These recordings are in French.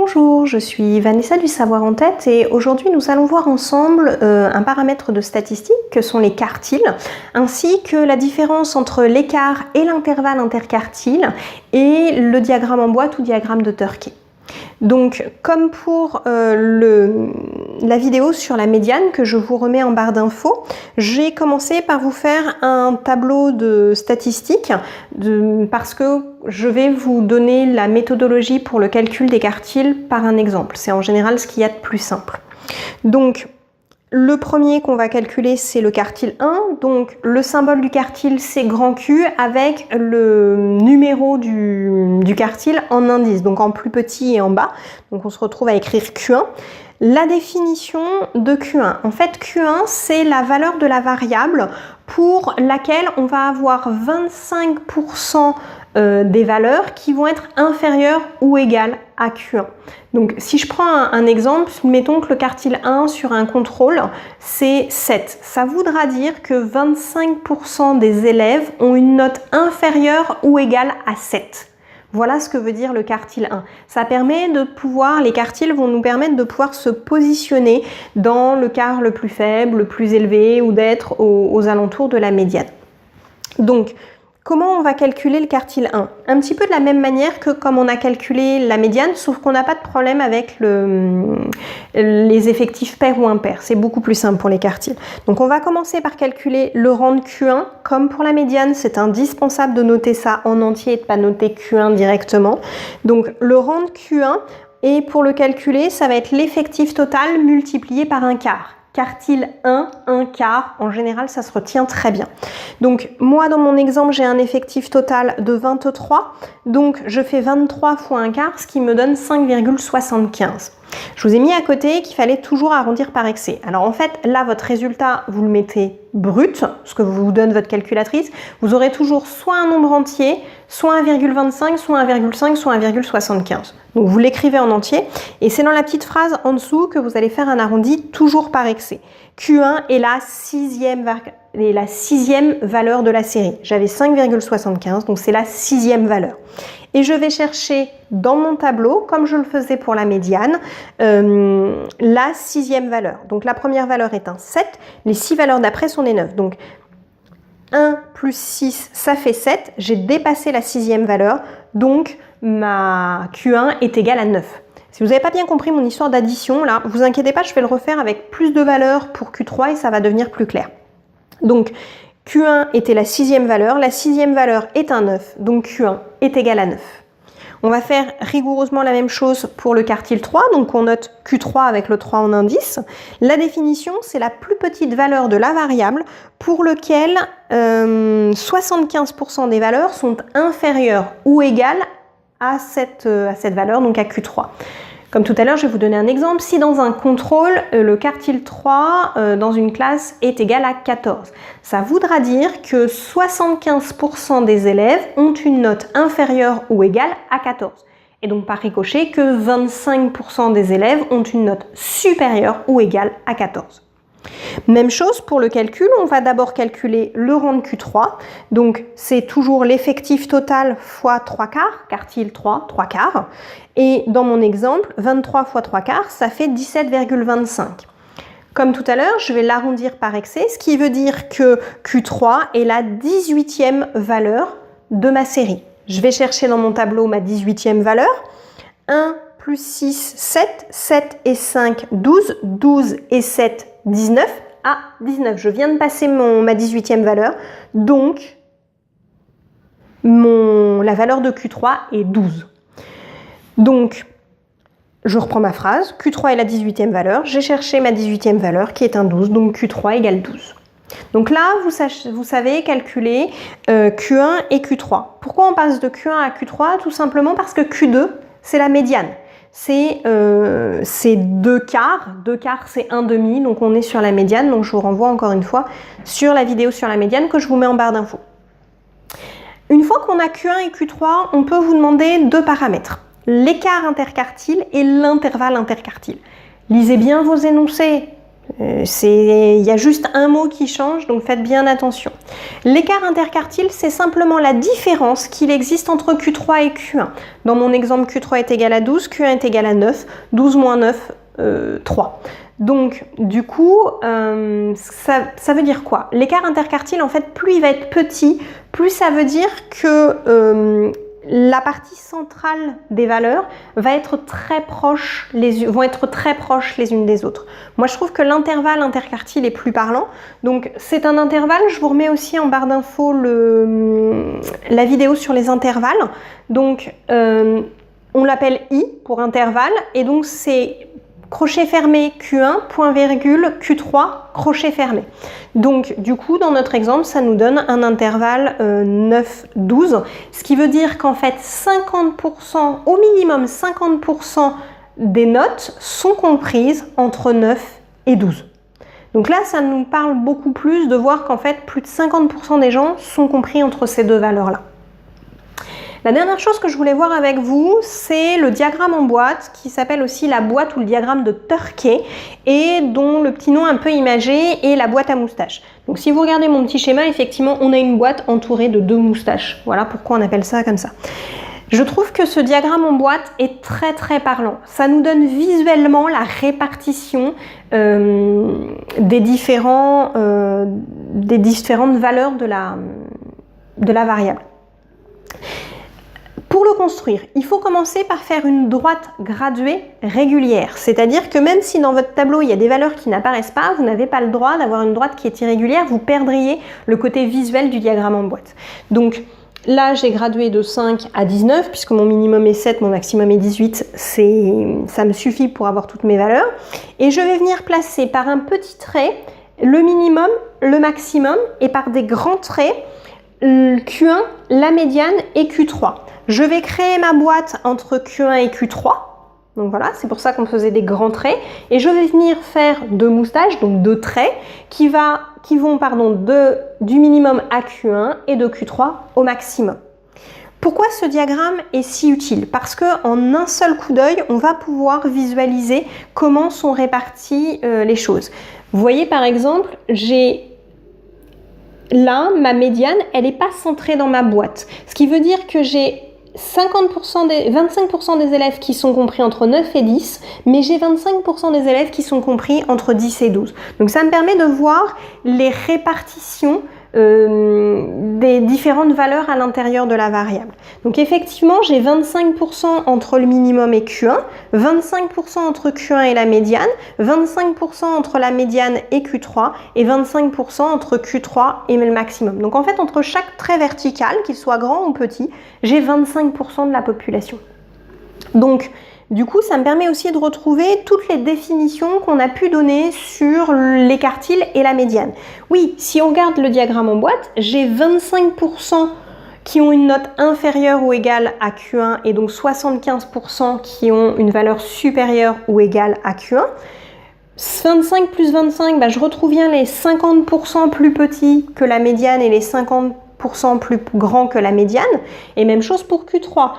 Bonjour, je suis Vanessa du Savoir en Tête et aujourd'hui nous allons voir ensemble un paramètre de statistique que sont les quartiles, ainsi que la différence entre l'écart et l'intervalle interquartile et le diagramme en boîte ou diagramme de Turkey. Donc, comme pour la vidéo sur la médiane que je vous remets en barre d'infos, j'ai commencé par vous faire un tableau de statistiques parce que je vais vous donner la méthodologie pour le calcul des quartiles par un exemple. C'est en général ce qu'il y a de plus simple. Donc, le premier qu'on va calculer, c'est le quartile 1. Donc, le symbole du quartile, c'est grand Q avec le numéro du quartile en indice, donc en plus petit et en bas. Donc, on se retrouve à écrire Q1. La définition de Q1. En fait, Q1, c'est la valeur de la variable pour laquelle on va avoir 25% des valeurs qui vont être inférieures ou égales à Q1. Donc, si je prends un exemple, mettons que le quartile 1 sur un contrôle, c'est 7. Ça voudra dire que 25% des élèves ont une note inférieure ou égale à 7. Voilà ce que veut dire le quartile 1. Ça permet de pouvoir, les quartiles vont nous permettre de pouvoir se positionner dans le quart le plus faible, le plus élevé ou d'être aux alentours de la médiane. Donc, comment on va calculer le quartile 1? Un petit peu de la même manière que comme on a calculé la médiane, sauf qu'on n'a pas de problème avec les effectifs pairs ou impairs. C'est beaucoup plus simple pour les quartiles. Donc on va commencer par calculer le rang de Q1. Comme pour la médiane, c'est indispensable de noter ça en entier et de ne pas noter Q1 directement. Donc le rang de Q1, et pour le calculer, ça va être l'effectif total multiplié par un quart. Quartile 1, un quart, en général ça se retient très bien. Donc moi dans mon exemple j'ai un effectif total de 23, donc je fais 23 fois un quart, ce qui me donne 5,75. Je vous ai mis à côté qu'il fallait toujours arrondir par excès. Alors en fait là votre résultat vous le mettez brut, ce que vous donne votre calculatrice, vous aurez toujours soit un nombre entier, soit 1,25, soit 1,5, soit 1,75. Donc vous l'écrivez en entier et c'est dans la petite phrase en dessous que vous allez faire un arrondi toujours par excès. Q1 est la sixième valeur de la série. J'avais 5,75, donc c'est la sixième valeur. Et je vais chercher dans mon tableau, comme je le faisais pour la médiane, la sixième valeur. Donc la première valeur est un 7, les 6 valeurs d'après sont des 9. Donc 1 plus 6, ça fait 7. J'ai dépassé la sixième valeur, donc ma Q1 est égale à 9. Si vous n'avez pas bien compris mon histoire d'addition, là, vous inquiétez pas, je vais le refaire avec plus de valeurs pour Q3 et ça va devenir plus clair. Donc, Q1 était la sixième valeur est un 9, donc Q1 est égal à 9. On va faire rigoureusement la même chose pour le quartile 3, donc on note Q3 avec le 3 en indice. La définition, c'est la plus petite valeur de la variable pour lequel 75% des valeurs sont inférieures ou égales à cette valeur, donc à Q3. Comme tout à l'heure, je vais vous donner un exemple. Si dans un contrôle, le quartile 3 dans une classe est égal à 14, ça voudra dire que 75% des élèves ont une note inférieure ou égale à 14. Et donc par ricochet que 25% des élèves ont une note supérieure ou égale à 14. Même chose pour le calcul, on va d'abord calculer le rang de Q3, donc c'est toujours l'effectif total fois 3 quarts, quartile 3, 3 quarts, et dans mon exemple, 23 fois 3 quarts, ça fait 17,25. Comme tout à l'heure, je vais l'arrondir par excès, ce qui veut dire que Q3 est la 18e valeur de ma série. Je vais chercher dans mon tableau ma 18e valeur, 1 plus 6, 7, 7 et 5, 12, 12 et 7, 19 à 19. Je viens de passer ma 18e valeur, donc la valeur de Q3 est 12. Donc, je reprends ma phrase, Q3 est la 18e valeur, j'ai cherché ma 18e valeur qui est un 12, donc Q3 égale 12. Donc là, vous savez calculer Q1 et Q3. Pourquoi on passe de Q1 à Q3? Tout simplement parce que Q2, c'est la médiane. C'est 2 quarts. 2 quarts, c'est 1 demi, donc on est sur la médiane. Donc je vous renvoie encore une fois sur la vidéo sur la médiane que je vous mets en barre d'infos. Une fois qu'on a Q1 et Q3, on peut vous demander 2 paramètres. L'écart interquartile et l'intervalle interquartile. Lisez bien vos énoncés. Il y a juste un mot qui change, donc faites bien attention. L'écart interquartile, c'est simplement la différence qu'il existe entre Q3 et Q1. Dans mon exemple, Q3 est égal à 12, Q1 est égal à 9, 12 moins 9, 3. Donc, du coup, ça veut dire quoi? L'écart interquartile, en fait, plus il va être petit, plus ça veut dire que la partie centrale des valeurs vont être très proches les unes des autres. Moi, je trouve que l'intervalle interquartile est plus parlant. Donc, c'est un intervalle. Je vous remets aussi en barre d'infos la vidéo sur les intervalles. Donc, on l'appelle I pour intervalle. Et donc, c'est crochet fermé Q1, point virgule, Q3, crochet fermé. Donc, du coup, dans notre exemple, ça nous donne un intervalle 9, 12, ce qui veut dire qu'en fait, 50%, au minimum 50% des notes sont comprises entre 9 et 12. Donc là, ça nous parle beaucoup plus de voir qu'en fait, plus de 50% des gens sont compris entre ces deux valeurs-là. La dernière chose que je voulais voir avec vous, c'est le diagramme en boîte qui s'appelle aussi la boîte ou le diagramme de Turkey et dont le petit nom un peu imagé est la boîte à moustaches. Donc si vous regardez mon petit schéma, effectivement, on a une boîte entourée de 2 moustaches. Voilà pourquoi on appelle ça comme ça. Je trouve que ce diagramme en boîte est très très parlant. Ça nous donne visuellement la répartition des différentes valeurs de la variable. Pour le construire, il faut commencer par faire une droite graduée régulière. C'est-à-dire que même si dans votre tableau, il y a des valeurs qui n'apparaissent pas, vous n'avez pas le droit d'avoir une droite qui est irrégulière, vous perdriez le côté visuel du diagramme en boîte. Donc là, j'ai gradué de 5 à 19, puisque mon minimum est 7, mon maximum est 18, ça me suffit pour avoir toutes mes valeurs. Et je vais venir placer par un petit trait le minimum, le maximum, et par des grands traits, Q1, la médiane et Q3. Je vais créer ma boîte entre Q1 et Q3. Donc voilà, c'est pour ça qu'on faisait des grands traits. Et je vais venir faire 2 moustaches, donc 2 traits, qui vont du minimum à Q1 et de Q3 au maximum. Pourquoi ce diagramme est si utile? Parce qu'en un seul coup d'œil, on va pouvoir visualiser comment sont réparties les choses. Vous voyez par exemple, là, ma médiane, elle n'est pas centrée dans ma boîte. Ce qui veut dire que j'ai 25% des élèves qui sont compris entre 9 et 10, mais j'ai 25% des élèves qui sont compris entre 10 et 12. Donc ça me permet de voir les répartitions des différentes valeurs à l'intérieur de la variable. Donc effectivement, j'ai 25% entre le minimum et Q1, 25% entre Q1 et la médiane, 25% entre la médiane et Q3 et 25% entre Q3 et le maximum. Donc en fait, entre chaque trait vertical, qu'il soit grand ou petit, j'ai 25% de la population. Donc, du coup, ça me permet aussi de retrouver toutes les définitions qu'on a pu donner sur les quartiles et la médiane. Oui, si on regarde le diagramme en boîte, j'ai 25% qui ont une note inférieure ou égale à Q1 et donc 75% qui ont une valeur supérieure ou égale à Q1. 25 plus 25, je retrouve bien les 50% plus petits que la médiane et les 50% plus grands que la médiane. Et même chose pour Q3.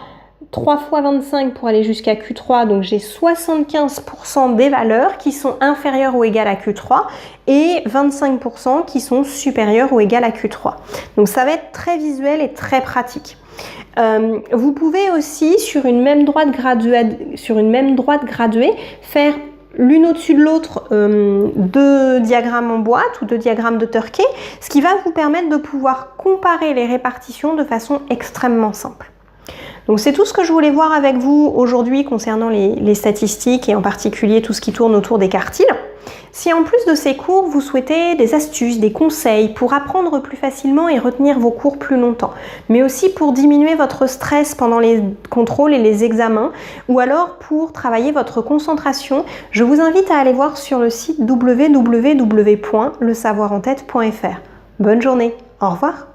3 fois 25 pour aller jusqu'à Q3, donc j'ai 75% des valeurs qui sont inférieures ou égales à Q3 et 25% qui sont supérieures ou égales à Q3. Donc ça va être très visuel et très pratique. Vous pouvez aussi, sur une même droite graduée, faire l'une au-dessus de l'autre 2 diagrammes en boîte ou 2 diagrammes de Turkey, ce qui va vous permettre de pouvoir comparer les répartitions de façon extrêmement simple. Donc c'est tout ce que je voulais voir avec vous aujourd'hui concernant les statistiques et en particulier tout ce qui tourne autour des quartiles. Si en plus de ces cours, vous souhaitez des astuces, des conseils pour apprendre plus facilement et retenir vos cours plus longtemps, mais aussi pour diminuer votre stress pendant les contrôles et les examens, ou alors pour travailler votre concentration, je vous invite à aller voir sur le site www.lesavoirentête.fr. Bonne journée, au revoir.